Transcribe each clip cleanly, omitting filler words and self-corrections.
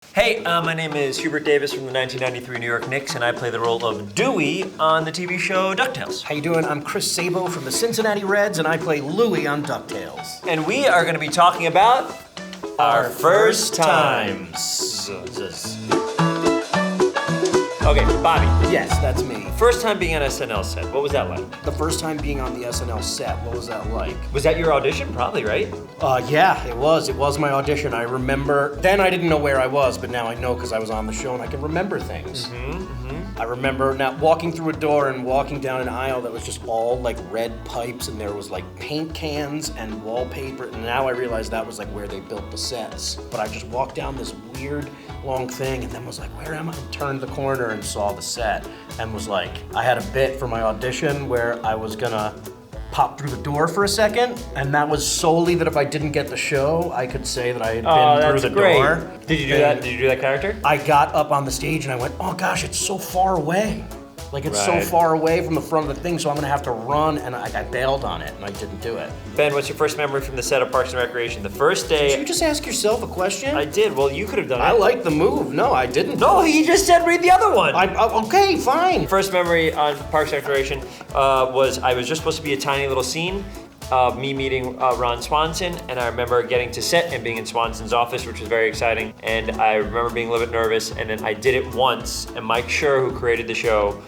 Hey, my name is Hubert Davis from the 1993 New York Knicks, and I play the role of Dewey on the TV show DuckTales. How you doing? I'm Chris Sabo from the Cincinnati Reds, and I play Louie on DuckTales. And we are going to be talking about our first times. Okay, Bobby. Yes, that's me. First time being on SNL set, what was that like? The first time being on the SNL set, what was that like? Was that your audition? Probably, right? Yeah, it was. It was my audition. I remember, then I didn't know where I was, but now I know because I was on the show and I can remember things. I remember now walking through a door and walking down an aisle that was just all like red pipes, and there was like paint cans and wallpaper, and now I realize that was like where they built the sets. But I just walked down this weird long thing and then was like, where am I? And turned the corner and saw the set and was like, I had a bit for my audition where I was gonna pop through the door for a second, and that was solely that if I didn't get the show, I could say that I had been through the door. Did you do that? Did you do that character? I got up on the stage and I went, oh gosh, it's so far away. Like it's so far away from the front of the thing, so I'm gonna have to run, and I bailed on it, and I didn't do it. Ben, what's your first memory from the set of Parks and Recreation? The first day... Did you just ask yourself a question? I did. Well, you could have done it. I like the move. No, I didn't. No, he just said read the other one. Okay, fine. First memory on Parks and Recreation was I was just supposed to be a tiny little scene of me meeting Ron Swanson, and I remember getting to set and being in Swanson's office, which was very exciting, and I remember being a little bit nervous, and then I did it once, and Mike Schur, who created the show,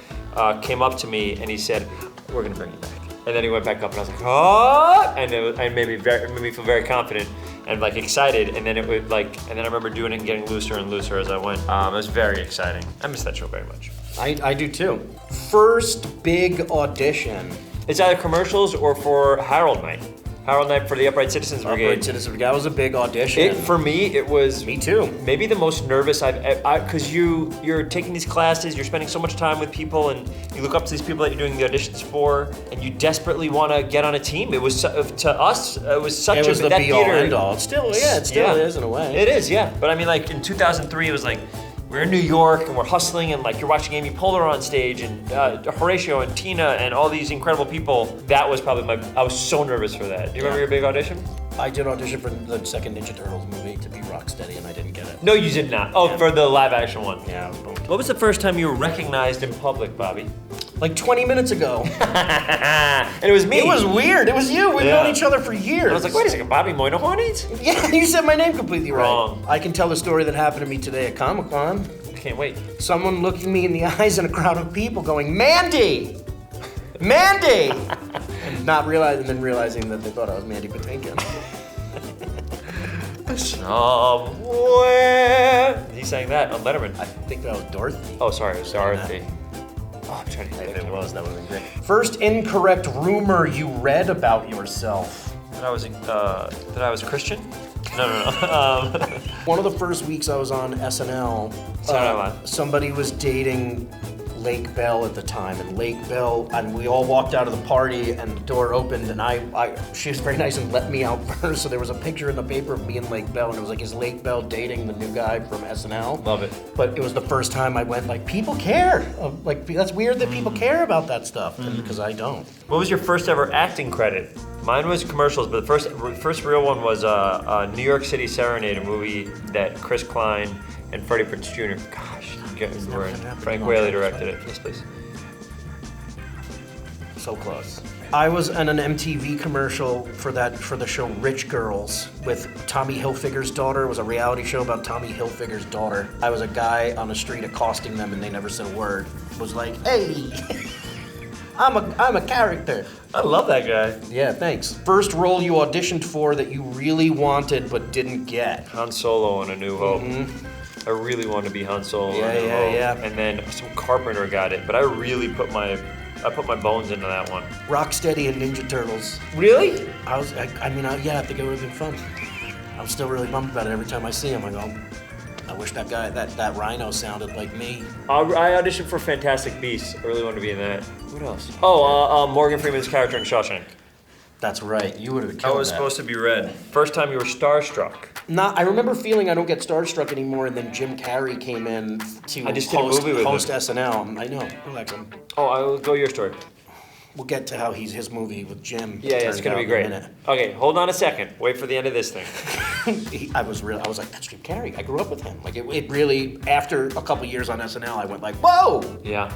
came up to me and he said, we're gonna bring you back. And then he went back up and I was like, oh! And it made me feel very confident and like excited, and then it would like, and then I remember doing it and getting looser and looser as I went. It was very exciting. I miss that show very much. I do too. First big audition. It's either commercials or for Harold Night. Harold Night for the Upright Citizens Brigade. Upright Citizens Brigade, that was a big audition. For me, it was... Me too. Maybe the most nervous because you're taking these classes, you're spending so much time with people, and you look up to these people that you're doing the auditions for, and you desperately want to get on a team. It was, to us, it was such a... It was the be-all, end-all. It still is in a way. It is, yeah. But I mean, like, in 2003, it was like, we're in New York and we're hustling, and like you're watching Amy Poehler on stage, and Horatio and Tina and all these incredible people. That was probably I was so nervous for that. Do you remember your big audition? I did audition for the second Ninja Turtles movie to be Rocksteady, and I didn't get it. No, you did not. Oh, yeah. For the live action one. Yeah. What was the first time you were recognized in public, Bobby? Like 20 minutes ago. And it was me. It was weird. It was you. We've known each other for years. I was like, wait a second, Bobby Moynihan? Yeah, you said my name completely wrong. Right. I can tell the story that happened to me today at Comic-Con. Can't wait. Someone looking me in the eyes in a crowd of people going, Mandy! Mandy! And realizing that they thought I was Mandy Patinkin. Somewhere. He sang that on Letterman. I think that was Dorothy. Oh, sorry, it was Dorothy. Oh, I'm trying to think. If it was, that would have been great. First incorrect rumor you read about yourself. That I was Christian? No. One of the first weeks I was on SNL, somebody was dating Lake Bell at the time, and Lake Bell, and we all walked out of the party, and the door opened, and she was very nice and let me out first, so there was a picture in the paper of me and Lake Bell, and it was like, is Lake Bell dating the new guy from SNL? Love it. But it was the first time I went, like, people care. Like, that's weird that people care about that stuff, because I don't. What was your first ever acting credit? Mine was commercials, but the first real one was a New York City Serenade, a movie that Chris Klein and Freddie Prinze Jr. Gosh, Frank Whaley directed it. Yes, please. So close. I was in an MTV commercial for the show Rich Girls with Tommy Hilfiger's daughter. It was a reality show about Tommy Hilfiger's daughter. I was a guy on the street accosting them, and they never said a word. It was like, hey, I'm a character. I love that guy. Yeah, thanks. First role you auditioned for that you really wanted but didn't get? Han Solo in A New Hope. I really wanted to be Han Solo. Yeah. And then some carpenter got it, but I really put my bones into that one. Rocksteady and Ninja Turtles. Really? I think it would have been fun. I'm still really bummed about it every time I see him. I go, I wish that guy, that rhino sounded like me. I auditioned for Fantastic Beasts. I really wanted to be in that. What else? Oh, Morgan Freeman's character in Shawshank. That's right. You would have killed I was supposed to be Red. First time you were starstruck. I remember feeling I don't get starstruck anymore, and then Jim Carrey came in to I just did a movie with host SNL. I know. I like him. Oh, I'll go your story. We'll get to how his movie with Jim. Yeah, it's gonna be great. Okay, hold on a second. Wait for the end of this thing. I was like, that's Jim Carrey. I grew up with him. Like it really, after a couple years on SNL, I went like, whoa. Yeah.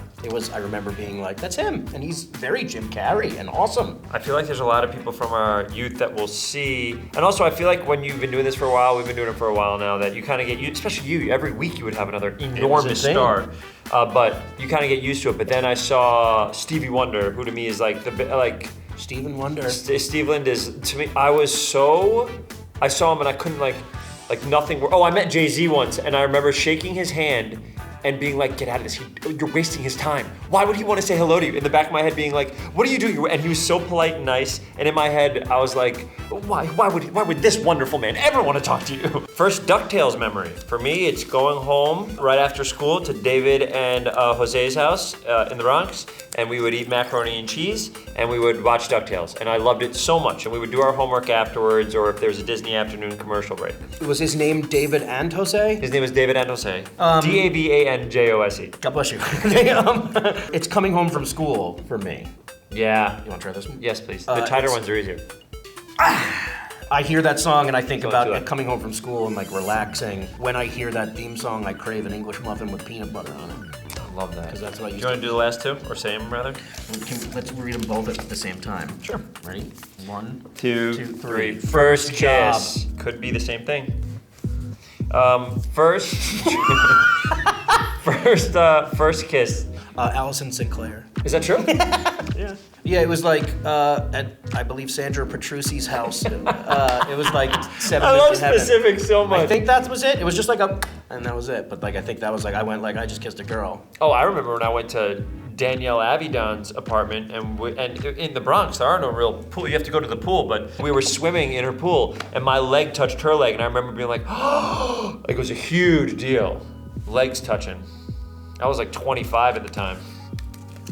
I remember being like, that's him, and he's very Jim Carrey and awesome. I feel like there's a lot of people from our youth that will see, and also I feel like when you've been doing this for a while, we've been doing it for a while now, that you kind of get, especially you, every week you would have another enormous star. But you kind of get used to it. But then I saw Stevie Wonder, who to me is like Stephen Wonder. Steve Lind is, to me, I saw him and I couldn't like nothing. Oh, I met Jay-Z once and I remember shaking his hand and being like, get out of this, you're wasting his time. Why would he want to say hello to you? In the back of my head being like, what are you doing? And he was so polite and nice. And in my head, I was like, why would this wonderful man ever want to talk to you? First DuckTales memory. For me, it's going home right after school to David and Jose's house in the Bronx. And we would eat macaroni and cheese and we would watch DuckTales. And I loved it so much. And we would do our homework afterwards, or if there was a Disney afternoon commercial break. Was his name David and Jose? His name was David and Jose. DAVANJOSE. God bless you. It's coming home from school for me. Yeah. You want to try this one? Yes, please. The tighter ones are easier. I hear that song and I think about coming home from school and like relaxing. When I hear that theme song, I crave an English muffin with peanut butter on it. I love that. Because that's what I used Do you want to do the last two, or same rather? Let's read them both at the same time. Sure. Ready? 1, 2, 2, 3. 3. First job. kiss. Could be the same thing. First kiss. Allison Sinclair. Is that true? Yeah. Yeah, it was like at, I believe, Sandra Petrucci's house. It was like 7 I love minutes in heaven. specifics so much. I think that was it. It was just like and that was it. But like I think that was like I just kissed a girl. Oh, I remember when I went to Danielle Avedon's apartment, and in the Bronx, there are no real pool. You have to go to the pool, but we were swimming in her pool, and my leg touched her leg, and I remember being like, oh, like it was a huge deal. Legs touching. I was like 25 at the time.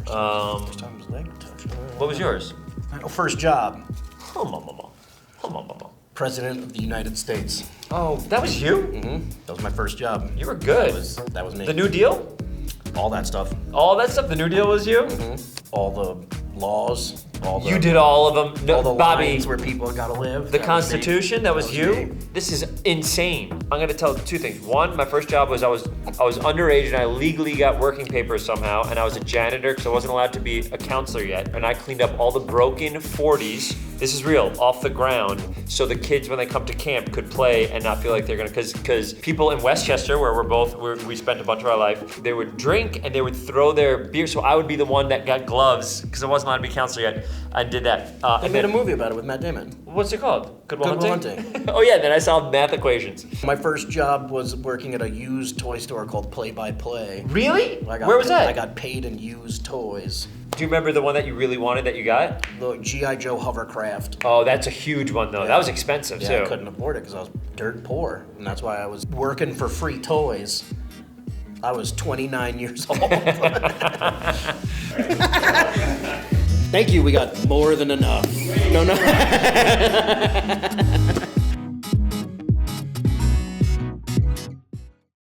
First time his leg touched. What was yours? First job. President of the United States. Oh, that was you? Mm-hmm. That was my first job. You were good. That was me. The New Deal? All that stuff. All that stuff, the New Deal was you? Mm-hmm. All the laws. You did all of them. No, all the Bobby, lines where people gotta live. the Constitution, that was you? me. This is insane. I'm gonna tell two things. One, my first job was I was underage and I legally got working papers somehow, and I was a janitor because I wasn't allowed to be a counselor yet, and I cleaned up all the broken 40s. This is real, off the ground, so the kids when they come to camp could play and not feel like they're gonna, because people in Westchester, where we spent a bunch of our life, they would drink and they would throw their beer, so I would be the one that got gloves, because I wasn't allowed to be a counselor yet. I did that. They made a movie about it with Matt Damon. What's it called? Good Will Hunting? Oh yeah, then I solved math equations. My first job was working at a used toy store called Play by Play. Really? Where was that? I got paid in used toys. Do you remember the one that you really wanted that you got? The G.I. Joe hovercraft. Oh, that's a huge one though. Yeah. That was expensive too. I couldn't afford it because I was dirt poor. And that's why I was working for free toys. I was 29 years old. Thank you, we got more than enough. No.